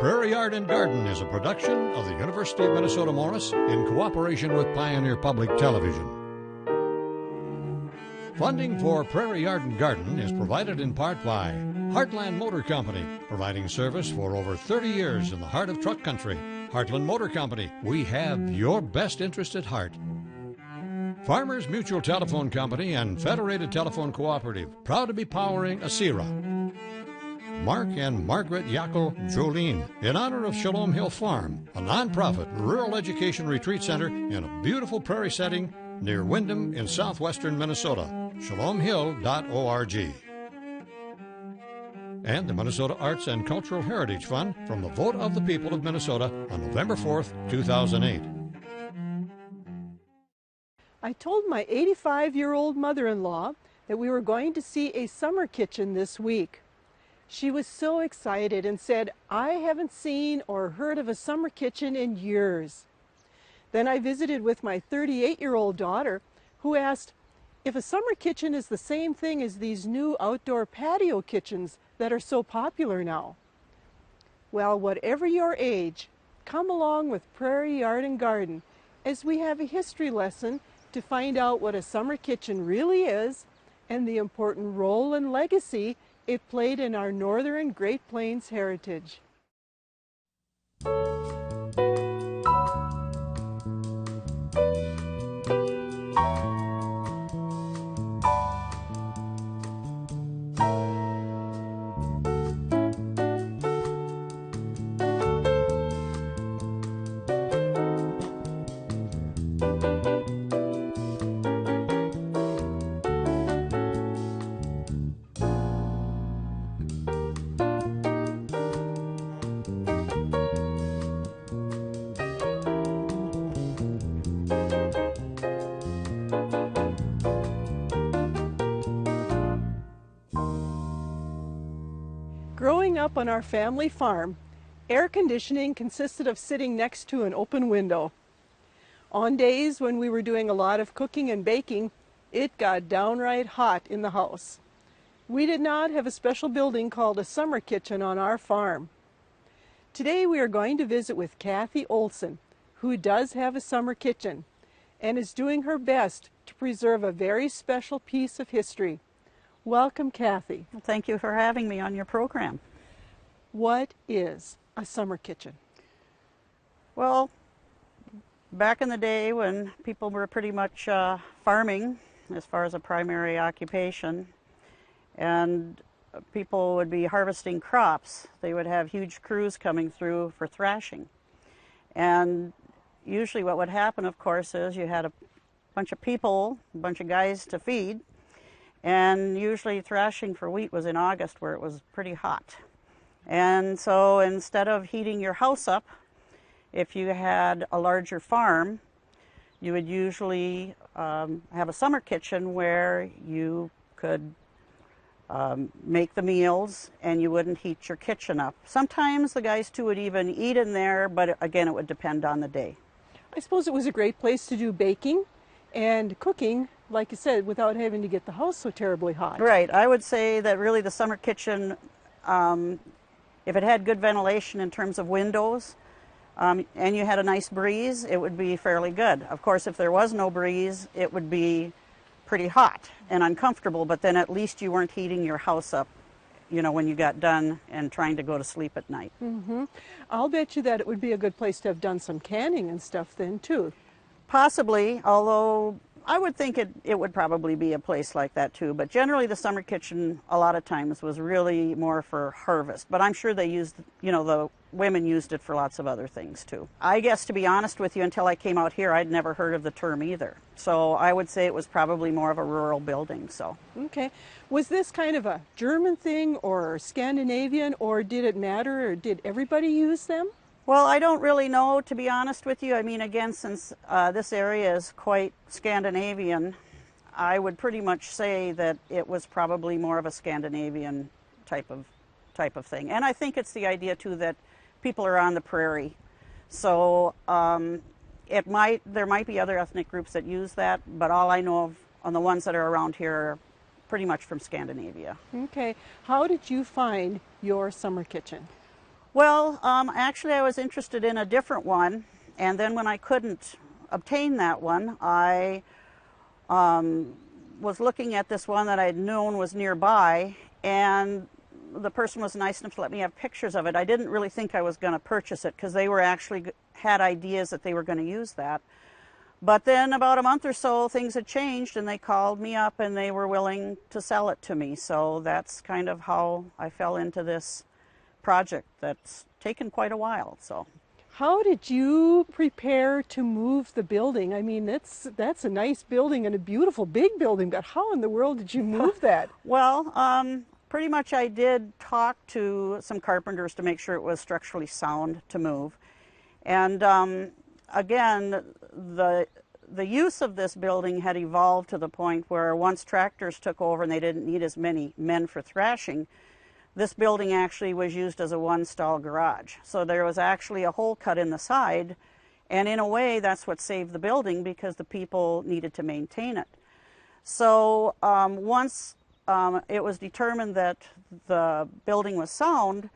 Prairie Yard and Garden is a production of the University of Minnesota Morris in cooperation with Pioneer Public Television. Funding for Prairie Yard and Garden is provided in part by Heartland Motor Company, providing service for over 30 years in the heart of truck country. Heartland Motor Company, we have your best interest at heart. Farmers Mutual Telephone Company and Federated Telephone Cooperative, proud to be powering ASERA. Mark and Margaret Yackel Jolene, in honor of Shalom Hill Farm, a nonprofit rural education retreat center in a beautiful prairie setting near Windham in southwestern Minnesota. ShalomHill.org. And the Minnesota Arts and Cultural Heritage Fund from the vote of the people of Minnesota on November 4th, 2008. I told my 85-year-old mother-in-law that we were going to see a summer kitchen this week. She was so excited and said, "I haven't seen or heard of a summer kitchen in years." Then I visited with my 38-year-old daughter, who asked if a summer kitchen is the same thing as these new outdoor patio kitchens that are so popular now. Well, whatever your age, come along with Prairie Yard and Garden as we have a history lesson to find out what a summer kitchen really is and the important role and legacy it played in our northern Great Plains heritage. Growing up on our family farm, air conditioning consisted of sitting next to an open window. On days when we were doing a lot of cooking and baking, it got downright hot in the house. We did not have a special building called a summer kitchen on our farm. Today we are going to visit with Kathy Olson, who does have a summer kitchen and is doing her best to preserve a very special piece of history. Welcome, Kathy. Well, thank you for having me on your program. What is a summer kitchen? Well, back in the day when people were pretty much farming as far as a primary occupation, and people would be harvesting crops, they would have huge crews coming through for thrashing. And usually what would happen, of course, is you had a bunch of people, a bunch of guys to feed. And usually thrashing for wheat was in August, where it was pretty hot. And so instead of heating your house up, if you had a larger farm, you would usually have a summer kitchen where you could make the meals and you wouldn't heat your kitchen up. Sometimes the guys too would even eat in there, but again, it would depend on the day. I suppose it was a great place to do baking and cooking, like you said, without having to get the house so terribly hot. Right. I would say that really the summer kitchen, if it had good ventilation in terms of windows, and you had a nice breeze, it would be fairly good. Of course, if there was no breeze, it would be pretty hot and uncomfortable, but then at least you weren't heating your house up, you know, when you got done and trying to go to sleep at night. Mm-hmm. I'll bet you that it would be a good place to have done some canning and stuff then, too. Possibly, although I would think it would probably be a place like that too, but generally the summer kitchen a lot of times was really more for harvest, but I'm sure they used, you know, the women used it for lots of other things too. I guess, to be honest with you, until I came out here, I'd never heard of the term either. So I would say it was probably more of a rural building. So. Okay. Was this kind of a German thing or Scandinavian, or did it matter, or did everybody use them? Well, I don't really know, to be honest with you. I mean, again, since this area is quite Scandinavian, I would pretty much say that it was probably more of a Scandinavian type of thing. And I think it's the idea too that people are on the prairie, so there might be other ethnic groups that use that, but all I know of on the ones that are around here are pretty much from Scandinavia. Okay. How did you find your summer kitchen? Well, actually I was interested in a different one, and then when I couldn't obtain that one, I was looking at this one that I had known was nearby, and the person was nice enough to let me have pictures of it. I didn't really think I was going to purchase it because they were actually had ideas that they were going to use that. But then about a month or so, things had changed, and they called me up and they were willing to sell it to me. So that's kind of how I fell into this project that's taken quite a while. So, how did you prepare to move the building? I mean, that's a nice building and a beautiful big building, but how in the world did you move that? Well, pretty much I did talk to some carpenters to make sure it was structurally sound to move. And again, the use of this building had evolved to the point where once tractors took over and they didn't need as many men for thrashing, this building actually was used as a one-stall garage. So there was actually a hole cut in the side, and in a way that's what saved the building because the people needed to maintain it. So once it was determined that the building was sound,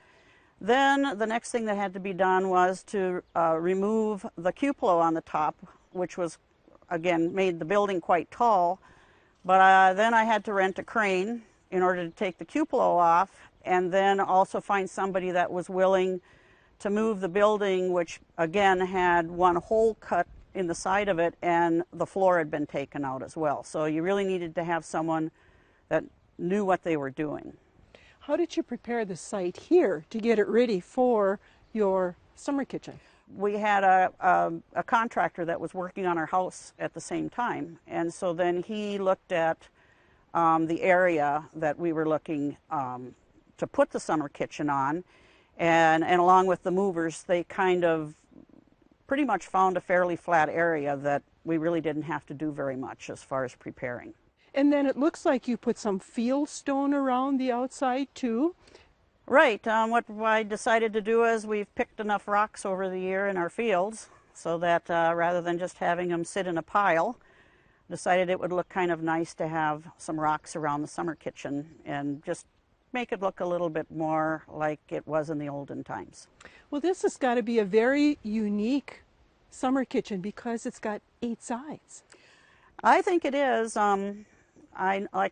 then the next thing that had to be done was to remove the cupola on the top, which was, again, made the building quite tall. But then I had to rent a crane in order to take the cupola off, and then also find somebody that was willing to move the building, which again had one hole cut in the side of it, and the floor had been taken out as well. So you really needed to have someone that knew what they were doing. How did you prepare the site here to get it ready for your summer kitchen? We had a contractor that was working on our house at the same time, and so then he looked at the area that we were looking to put the summer kitchen on, and along with the movers, they kind of pretty much found a fairly flat area that we really didn't have to do very much as far as preparing. And then it looks like you put some field stone around the outside too. Right. What I decided to do is we've picked enough rocks over the year in our fields so that rather than just having them sit in a pile, decided it would look kind of nice to have some rocks around the summer kitchen and just make it look a little bit more like it was in the olden times. Well, this has got to be a very unique summer kitchen because it's got 8 sides. I think it is. Like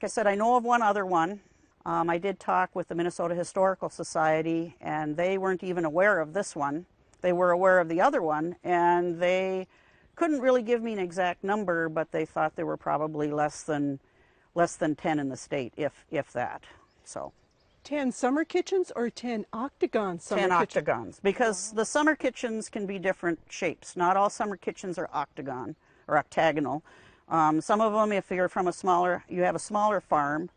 I said, I know of one other one. I did talk with the Minnesota Historical Society, and they weren't even aware of this one. They were aware of the other one, and they couldn't really give me an exact number, but they thought there were probably less than 10 in the state, if that. So 10 summer kitchens or 10 octagon summer kitchens? 10 octagons, because the summer kitchens can be different shapes. Not all summer kitchens are octagon or octagonal. Some of them, if you're from you have a smaller farm,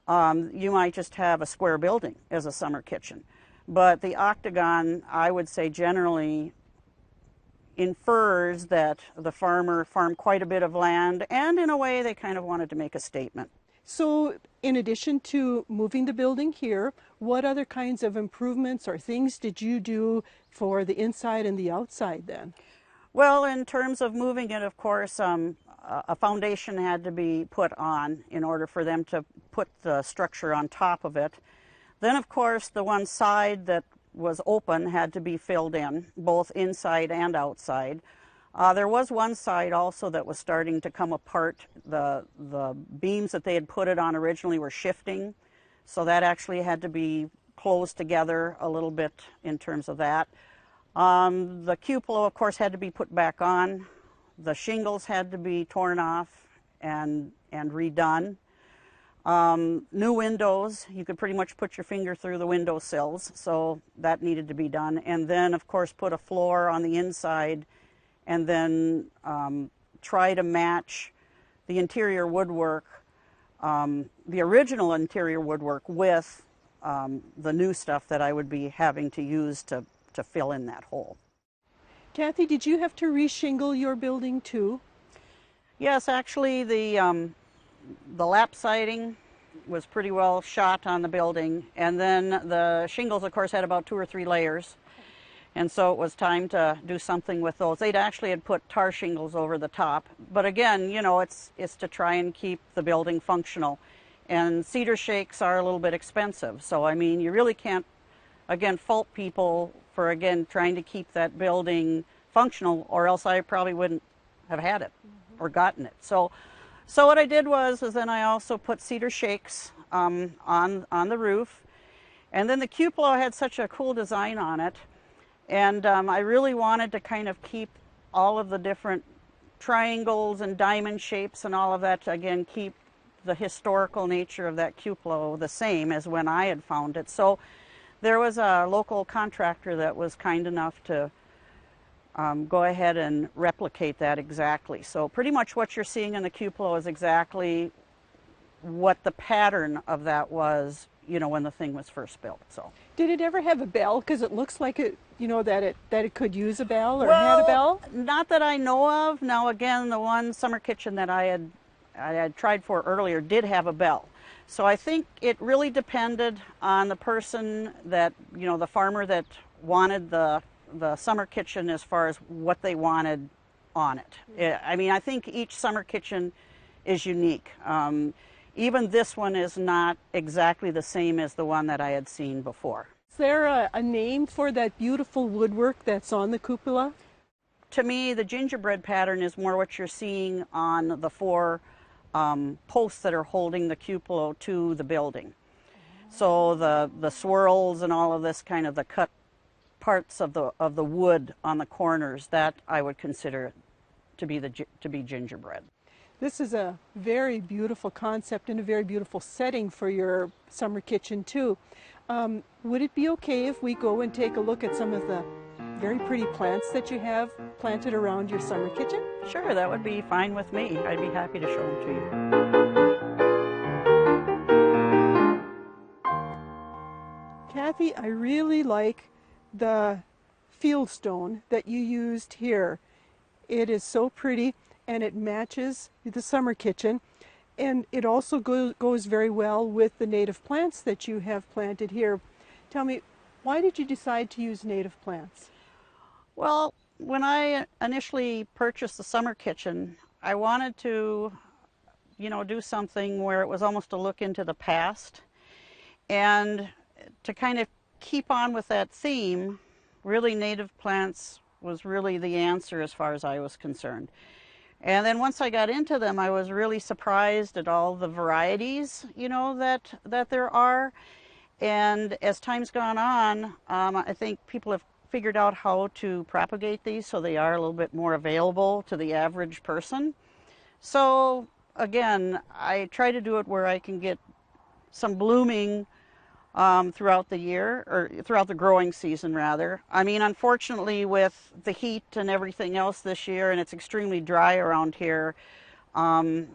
you might just have a square building as a summer kitchen. But the octagon, I would say, generally infers that the farmer farmed quite a bit of land, and in a way they kind of wanted to make a statement. So in addition to moving the building here, what other kinds of improvements or things did you do for the inside and the outside then? Well, in terms of moving it, of course, a foundation had to be put on in order for them to put the structure on top of it. Then, of course, the one side that was open had to be filled in, both inside and outside. There was one side also that was starting to come apart. The beams that they had put it on originally were shifting, so that actually had to be closed together a little bit in terms of that. The cupola, of course, had to be put back on. The shingles had to be torn off and redone. New windows, you could pretty much put your finger through the window sills, so that needed to be done. And then, of course, put a floor on the inside, and then try to match the interior woodwork, the original interior woodwork, with the new stuff that I would be having to use to fill in that hole. Kathy, did you have to reshingle your building too? Yes, actually the lap siding was pretty well shot on the building, and then the shingles, of course, had about 2 or 3 layers, and so it was time to do something with those. They'd actually had put tar shingles over the top, but again, you know, it's to try and keep the building functional, and cedar shakes are a little bit expensive, so I mean, you really can't again, fault people for, again, trying to keep that building functional, or else I probably wouldn't have had it or gotten it. So what I did was then I also put cedar shakes on the roof. And then the cupola had such a cool design on it. And I really wanted to kind of keep all of the different triangles and diamond shapes and all of that to, again, keep the historical nature of that cupola the same as when I had found it. So there was a local contractor that was kind enough to go ahead and replicate that exactly. So pretty much what you're seeing in the cupola is exactly what the pattern of that was, you know, when the thing was first built. So Did it ever have a bell? Because it looks like it, you know, that it could use a bell or had a bell. Not that I know of. Now again, the one summer kitchen that I had tried for earlier did have a bell. So I think it really depended on the person that, you know, the farmer that wanted the summer kitchen as far as what they wanted on it. I mean, I think each summer kitchen is unique. Even this one is not exactly the same as the one that I had seen before. Is there a name for that beautiful woodwork that's on the cupola? To me, the gingerbread pattern is more what you're seeing on the four posts that are holding the cupola to the building. So the swirls and all of this, kind of the cut parts of the wood on the corners, that I would consider to be gingerbread. This is a very beautiful concept and a very beautiful setting for your summer kitchen too. Would it be okay if we go and take a look at some of the very pretty plants that you have planted around your summer kitchen? Sure, that would be fine with me. I'd be happy to show them to you. Kathy, I really like the fieldstone that you used here. It is so pretty and it matches the summer kitchen, and it also goes very well with the native plants that you have planted here. Tell me, why did you decide to use native plants? Well, when I initially purchased the summer kitchen, I wanted to, you know, do something where it was almost a look into the past, and to kind of keep on with that theme, really native plants was really the answer as far as I was concerned. And then once I got into them, I was really surprised at all the varieties, you know, that there are. And as time's gone on, I think people have figured out how to propagate these so they are a little bit more available to the average person. So again, I try to do it where I can get some blooming throughout the year, or throughout the growing season rather. I mean, unfortunately with the heat and everything else this year, and it's extremely dry around here, some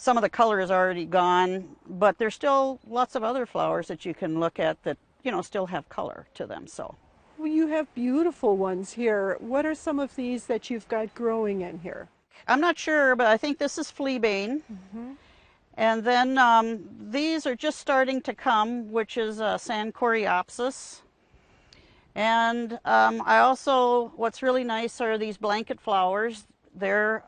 of the color is already gone, but there's still lots of other flowers that you can look at that, you know, still have color to them. So, Well, you have beautiful ones here. What are some of these that you've got growing in here? I'm not sure, but I think this is fleabane. And then these are just starting to come, which is Sand Coreopsis. And I also, what's really nice are these blanket flowers. They're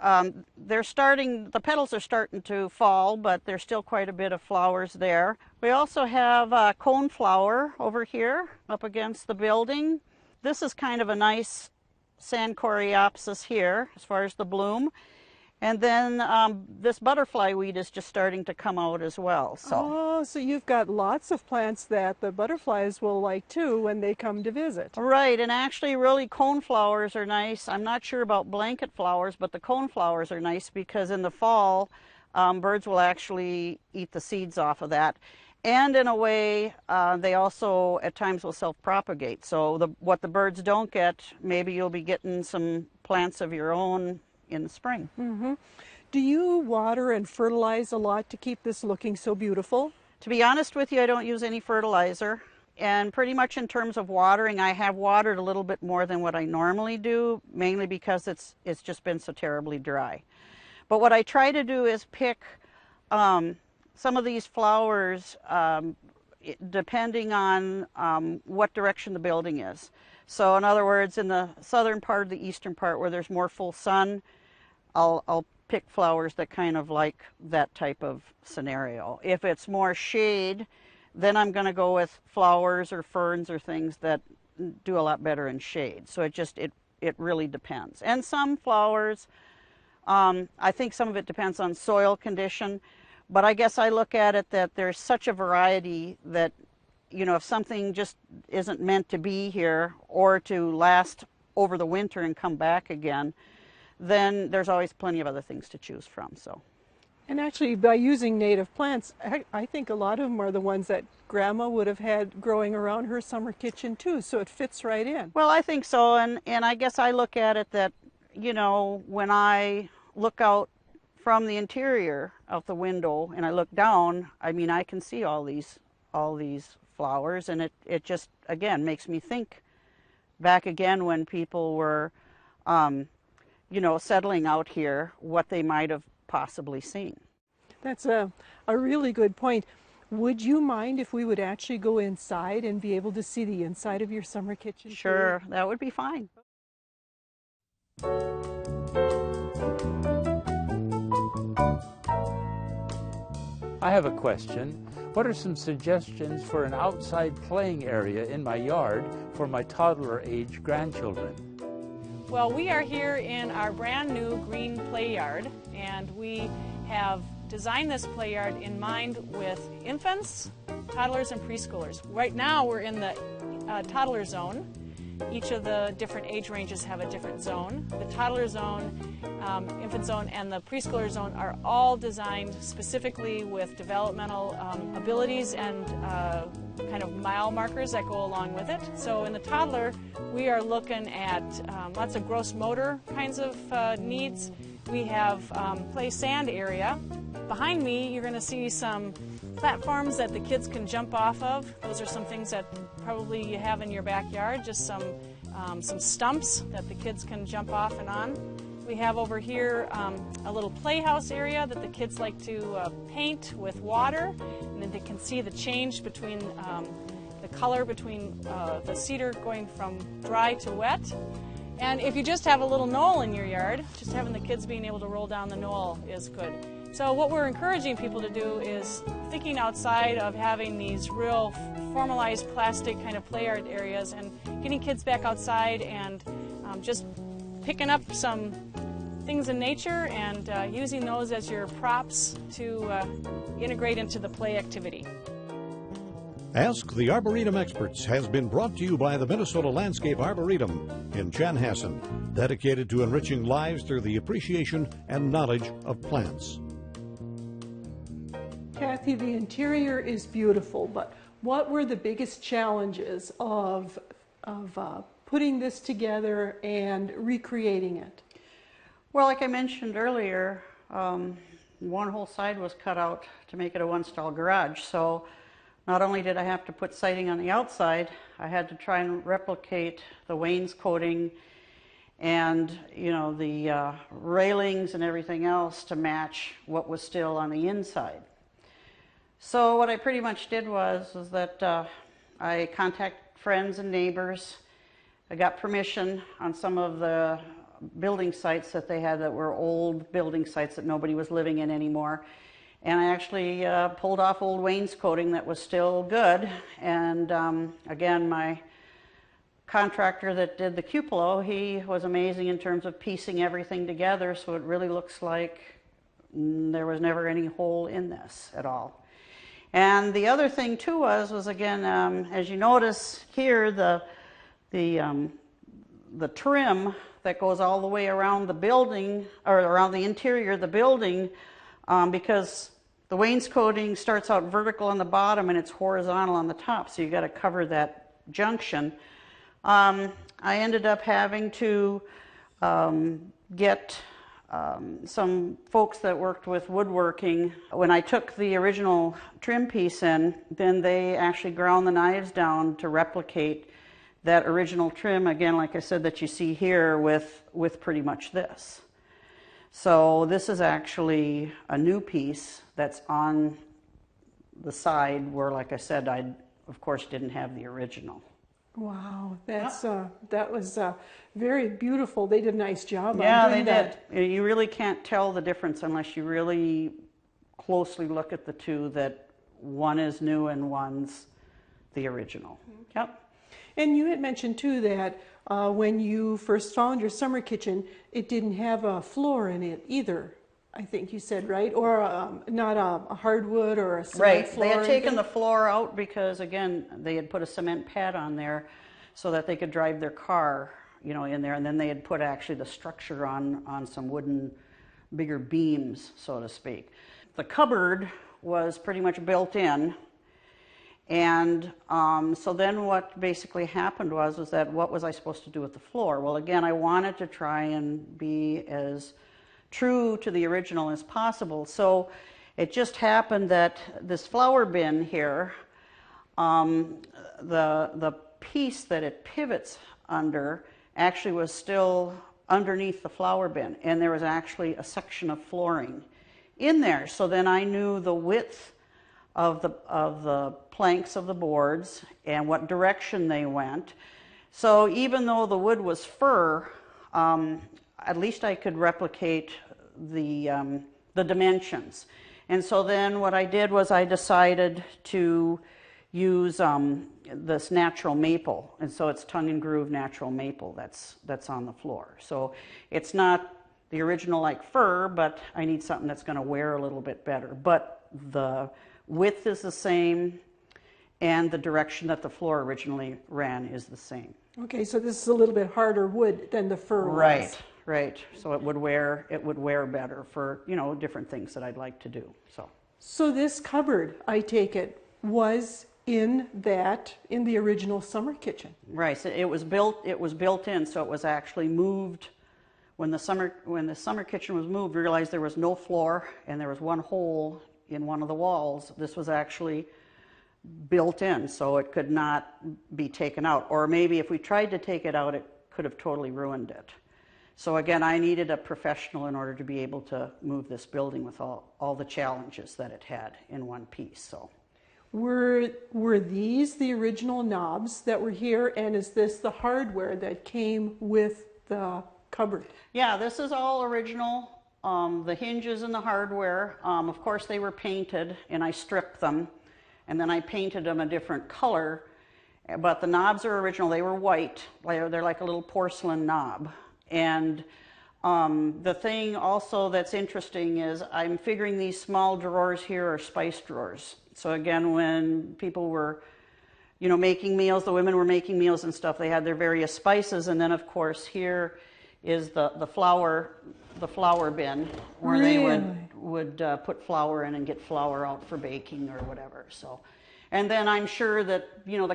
starting, the petals are starting to fall, but there's still quite a bit of flowers there. We also have coneflower over here up against the building. This is kind of a nice Sand Coreopsis here as far as the bloom. And then this butterfly weed is just starting to come out as well. Oh, so you've got lots of plants that the butterflies will like too when they come to visit. Right, and actually really coneflowers are nice. I'm not sure about blanket flowers, but the coneflowers are nice because in the fall, birds will actually eat the seeds off of that. And in a way, they also at times will self-propagate. So what the birds don't get, maybe you'll be getting some plants of your own in the spring. Do you water and fertilize a lot to keep this looking so beautiful? To be honest with you, I don't use any fertilizer. And pretty much in terms of watering, I have watered a little bit more than what I normally do, mainly because it's just been so terribly dry. But what I try to do is pick some of these flowers depending on what direction the building is. So in other words, in the southern part or the eastern part where there's more full sun, I'll pick flowers that kind of like that type of scenario. If it's more shade, then I'm going to go with flowers or ferns or things that do a lot better in shade. So it really depends. And some flowers, I think some of it depends on soil condition, but I guess I look at it that there's such a variety that, you know, if something just isn't meant to be here or to last over the winter and come back again, then there's always plenty of other things to choose from. So. And actually, by using native plants, I think a lot of them are the ones that Grandma would have had growing around her summer kitchen too, so it fits right in. Well, I think so, and I guess I look at it that, you know, when I look out from the interior of the window and I look down, I mean, I can see all these flowers, and it just, again, makes me think back again when people were, you know, settling out here, what they might have possibly seen. That's a really good point. Would you mind if we would actually go inside and be able to see the inside of your summer kitchen? Sure, that would be fine. I have a question. What are some suggestions for an outside playing area in my yard for my toddler-age grandchildren? Well, we are here in our brand new green play yard, and we have designed this play yard in mind with infants, toddlers, and preschoolers. Right now we're in the toddler zone. Each of the different age ranges have a different zone. The toddler zone, infant zone, and the preschooler zone are all designed specifically with developmental abilities and kind of mile markers that go along with it. So in the toddler, we are looking at lots of gross motor kinds of needs. We have play sand area. Behind me, you're going to see some platforms that the kids can jump off of. Those are some things that probably you have in your backyard, just some stumps that the kids can jump off and on. We have over here a little playhouse area that the kids like to paint with water, and then they can see the change between the color between the cedar going from dry to wet. And if you just have a little knoll in your yard, just having the kids being able to roll down the knoll is good. So what we're encouraging people to do is thinking outside of having these real formalized plastic kind of play art areas and getting kids back outside and just picking up some things in nature and using those as your props to integrate into the play activity. Ask the Arboretum Experts has been brought to you by the Minnesota Landscape Arboretum in Chanhassen, dedicated to enriching lives through the appreciation and knowledge of plants. Kathy, the interior is beautiful, but what were the biggest challenges of putting this together and recreating it? Well, like I mentioned earlier, one whole side was cut out to make it a one-stall garage. So not only did I have to put siding on the outside, I had to try and replicate the wainscoting and, you know, the railings and everything else to match what was still on the inside. So what I pretty much did was that I contacted friends and neighbors. I got permission on some of the building sites that they had that were old building sites that nobody was living in anymore. And I actually pulled off old wainscoting that was still good. And again, my contractor that did the cupola, he was amazing in terms of piecing everything together, so it really looks like there was never any hole in this at all. And the other thing too was again, as you notice here, the trim that goes all the way around the building, or around the interior of the building, because the wainscoting starts out vertical on the bottom and it's horizontal on the top, so you got to cover that junction. I ended up having to get some folks that worked with woodworking. When I took the original trim piece in, then they actually ground the knives down to replicate that original trim, again, like I said, that you see here with pretty much this. So this is actually a new piece that's on the side where, like I said, I, of course, didn't have the original. Wow, that's that was very beautiful. They did a nice job Yeah, on doing that. they did. You really can't tell the difference unless you really closely look at the two, that one is new and one's the original. Yep. And you had mentioned too that when you first found your summer kitchen, it didn't have a floor in it either. I think you said, right? Or not a hardwood or a cement Right. floor. They had or taken anything? the floor out because, again, they had put a cement pad on there so that they could drive their car, you know, in there. And then they had put actually the structure on some wooden, bigger beams, so to speak. The cupboard was pretty much built in. And so then what basically happened was that what was I supposed to do with the floor? Well, again, I wanted to try and be as true to the original as possible. So it just happened that this flower bin here, the piece that it pivots under actually was still underneath the flower bin, and there was actually a section of flooring in there. So then I knew the width of the planks of the boards and what direction they went. So even though the wood was fir, at least I could replicate the dimensions. And so then what I did was I decided to use this natural maple, and so it's tongue and groove natural maple that's on the floor. So it's not the original like fir, but I need something that's going to wear a little bit better. But the width is the same, and the direction that the floor originally ran is the same. Okay, so this is a little bit harder wood than the fir was. Right, right. So it would wear better for, you know, different things that I'd like to do. So this cupboard, I take it, was in the original summer kitchen. Right. So it was built in, so it was actually moved when the summer kitchen was moved. We realized there was no floor and there was one hole in one of the walls. This was actually built in, so it could not be taken out. Or maybe if we tried to take it out, it could have totally ruined it. So again, I needed a professional in order to be able to move this building with all the challenges that it had in one piece. So, were these the original knobs that were here, and is this the hardware that came with the cupboard? yeah, this is all original. The hinges and the hardware, of course, they were painted, and I stripped them, and then I painted them a different color. But the knobs are original. They were white. They're like a little porcelain knob. And the thing also that's interesting is I'm figuring these small drawers here are spice drawers. So again, when people were, you know, making meals, the women were making meals and stuff, they had their various spices. And then of course here is the flour bin where Really? they would put flour in and get flour out for baking or whatever. So, and then I'm sure that, you know, the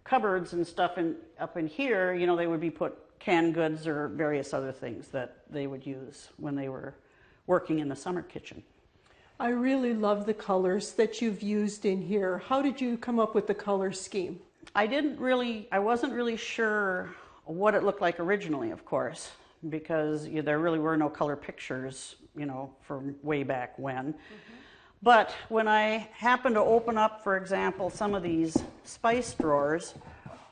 cupboards and stuff up in here, you know, they would be put canned goods or various other things that they would use when they were working in the summer kitchen. I really love the colors that you've used in here. How did you come up with the color scheme? I wasn't really sure what it looked like originally, of course, because there really were no color pictures, you know, from way back when. Mm-hmm. But when I happened to open up, for example, some of these spice drawers,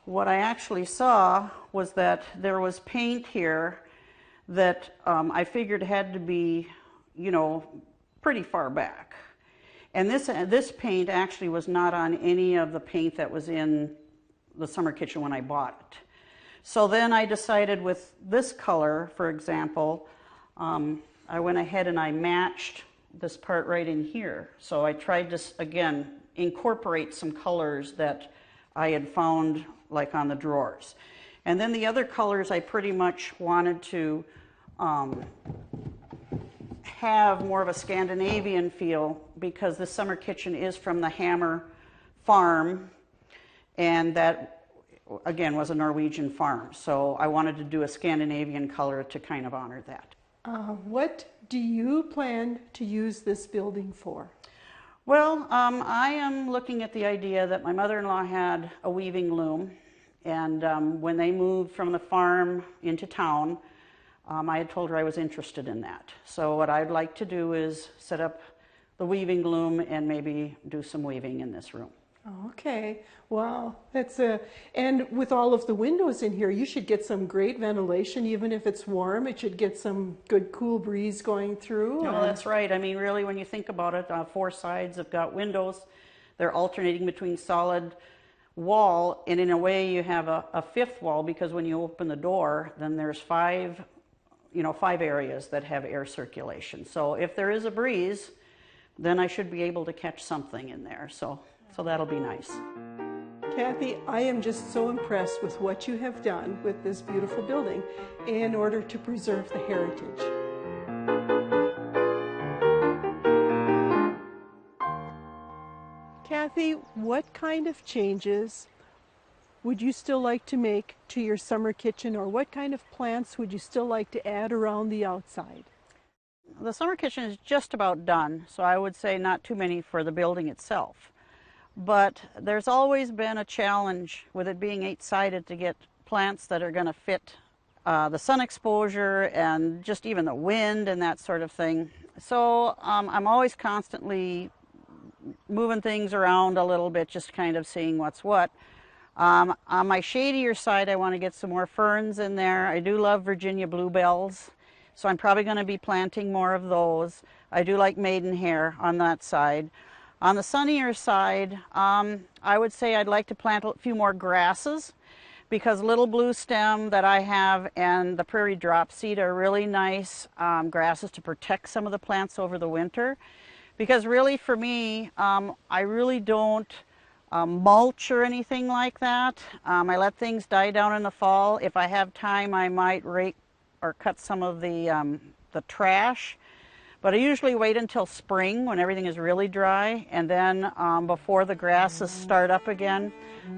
what I actually saw was that there was paint here that I figured had to be, you know, pretty far back. And this paint actually was not on any of the paint that was in the summer kitchen when I bought it. So then I decided with this color, for example, I went ahead and I matched this part right in here. So I tried to, again, incorporate some colors that I had found like on the drawers. And then the other colors I pretty much wanted to have more of a Scandinavian feel, because the summer kitchen is from the Hammer farm, and that again was a Norwegian farm. So I wanted to do a Scandinavian color to kind of honor that. What do you plan to use this building for? Well, I am looking at the idea that my mother-in-law had a weaving loom, and when they moved from the farm into town, I had told her I was interested in that. So what I'd like to do is set up the weaving loom and maybe do some weaving in this room. Okay, wow, and with all of the windows in here, you should get some great ventilation. Even if it's warm, it should get some good cool breeze going through. No, that's right. I mean, really, when you think about it, 4 sides have got windows. They're alternating between solid wall, and in a way you have a fifth wall, because when you open the door, then there's 5 areas that have air circulation. So if there is a breeze, then I should be able to catch something in there. So that'll be nice. Kathy, I am just so impressed with what you have done with this beautiful building in order to preserve the heritage. Kathy, what kind of changes would you still like to make to your summer kitchen, or what kind of plants would you still like to add around the outside? The summer kitchen is just about done, so I would say not too many for the building itself. But there's always been a challenge with it being 8-sided to get plants that are going to fit the sun exposure and just even the wind and that sort of thing. So I'm always constantly moving things around a little bit, just kind of seeing what's what. On my shadier side, I want to get some more ferns in there. I do love Virginia bluebells, so I'm probably going to be planting more of those. I do like maidenhair on that side. On the sunnier side, I would say I'd like to plant a few more grasses, because little blue stem that I have and the prairie dropseed are really nice grasses to protect some of the plants over the winter. Because really for me, I really don't mulch or anything like that. I let things die down in the fall. If I have time, I might rake or cut some of the trash. But I usually wait until spring when everything is really dry, and then before the grasses start up again,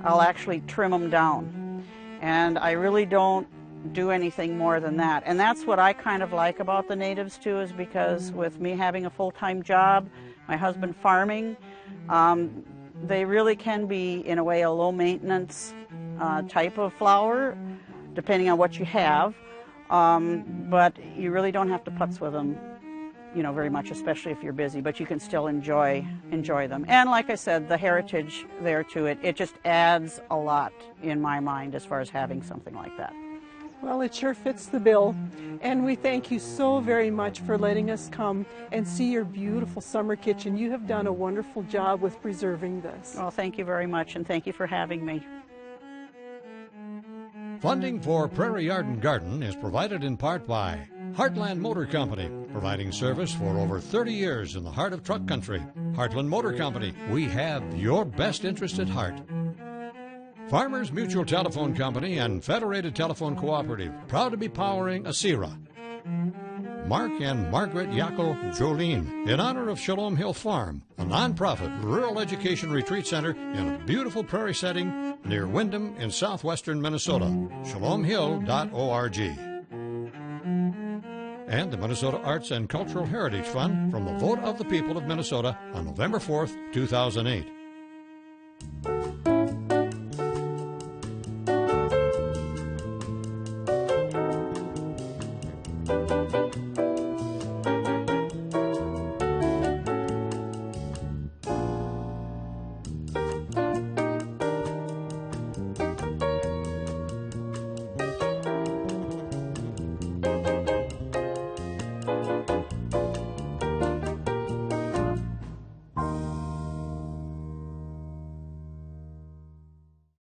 I'll actually trim them down. And I really don't do anything more than that. And that's what I kind of like about the natives too, is because with me having a full-time job, my husband farming, they really can be, in a way, a low-maintenance type of flower, depending on what you have. But you really don't have to putz with them, very much, especially if you're busy, but you can still enjoy them. And like I said, the heritage there to it, it just adds a lot in my mind as far as having something like that. Well, it sure fits the bill. And we thank you so very much for letting us come and see your beautiful summer kitchen. You have done a wonderful job with preserving this. Well, thank you very much, and thank you for having me. Funding for Prairie Yard and Garden is provided in part by Heartland Motor Company, providing service for over 30 years in the heart of truck country. Heartland Motor Company, we have your best interest at heart. Farmers Mutual Telephone Company and Federated Telephone Cooperative, proud to be powering ASERA. Mark and Margaret Yackel Jolene, in honor of Shalom Hill Farm, a nonprofit rural education retreat center in a beautiful prairie setting near Windham in southwestern Minnesota. ShalomHill.org. And the Minnesota Arts and Cultural Heritage Fund from the vote of the people of Minnesota on November 4th, 2008.